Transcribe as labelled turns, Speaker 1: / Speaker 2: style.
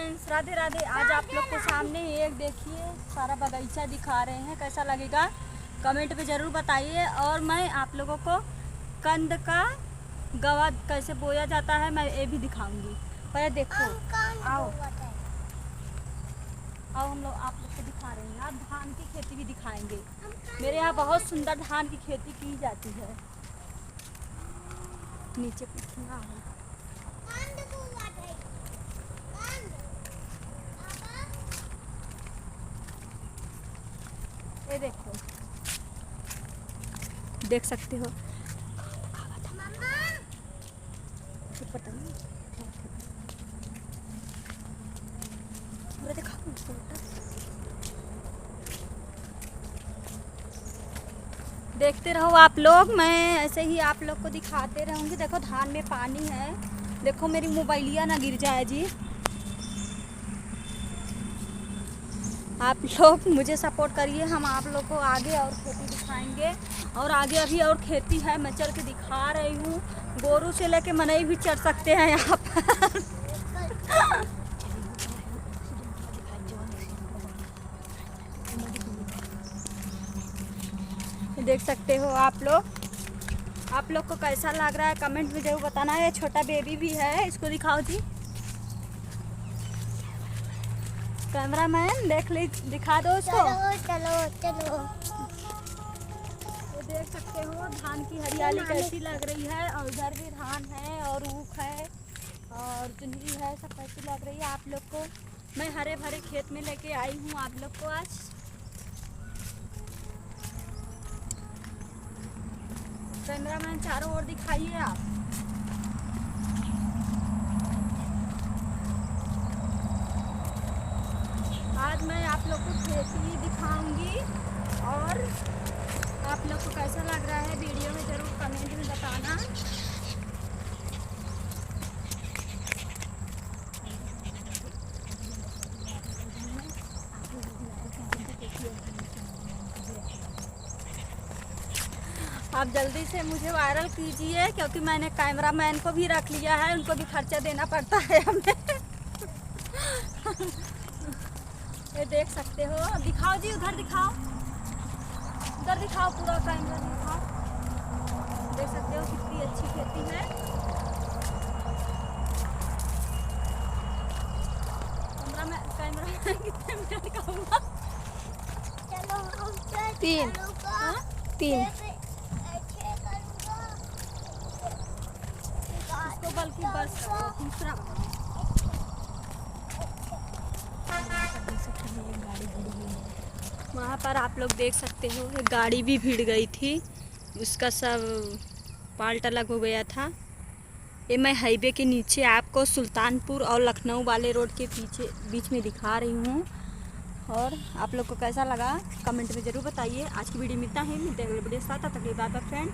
Speaker 1: Friends, Radhe Radhe. आज आप लोग के सामने एक देखिए सारा बगीचा दिखा रहे हैं, कैसा लगेगा कमेंट पे ज़रूर बताइए। और मैं आप लोगों को कंद का गवा कैसे बोया जाता है मैं ये भी दिखाऊंगी। पहले देखो, आओ आओ हम लोग आप लोग को दिखा रहे हैं। आप धान की खेती भी दिखाएंगे। मेरे यहाँ बहुत सुंदर धान की खेती की जाती है। नीचे पूछना है, ये देखो, देख सकते हो। पता नहीं देखते रहो आप लोग, मैं ऐसे ही आप लोग को दिखाते रहूँगी। देखो धान में पानी है, देखो मेरी मोबाइलिया ना गिर जाए जी। आप लोग मुझे सपोर्ट करिए, हम आप लोग को आगे और खेती दिखाएंगे। और आगे अभी और खेती है, मैं चल के दिखा रही हूँ। गोरू से लेके मनई भी चढ़ सकते हैं यहाँ पर। देख सकते हो आप लोग को कैसा लग रहा है कमेंट में जरूर बताना है। छोटा बेबी भी है, इसको दिखाओ जी। कैमरामैन दिखा दो उसको।
Speaker 2: चलो
Speaker 1: तो देख सकते हो धान की हरियाली कैसी लग रही है। और उधर भी धान है और ऊख है और चुनरी है, सब कैसी लग रही है आप लोग को। मैं हरे भरे खेत में लेके आई हूँ आप लोग को आज। कैमरामैन चारों ओर दिखाइए आप। आज मैं आप लोग को खेती दिखाऊंगी और आप लोग को कैसा लग रहा है वीडियो में ज़रूर कमेंट में बताना। आप जल्दी से मुझे वायरल कीजिए, क्योंकि मैंने कैमरामैन को भी रख लिया है, उनको भी खर्चा देना पड़ता है हमें। ये देख सकते हो, दिखाओ जी, उधर दिखाओ, उधर दिखाओ, पूरा कैमरा दिखाओ। देख सकते हो कितनी अच्छी खेती है। कैमरा कितने मिनट का हुआ?
Speaker 2: तीन।
Speaker 1: इसको बल्कि बस दूसरा वहाँ पर आप लोग देख सकते हो एक गाड़ी भी भिड़ गई थी, उसका सब पाल्ट अलग हो गया था। ये मैं हाईवे के नीचे आपको सुल्तानपुर और लखनऊ वाले रोड के पीछे बीच में दिखा रही हूँ। और आप लोग को कैसा लगा कमेंट में ज़रूर बताइए। आज की वीडियो में इतना ही, मिलते हैं अगले वीडियो के साथ। तब तक के लिए बाय बाय फ्रेंड।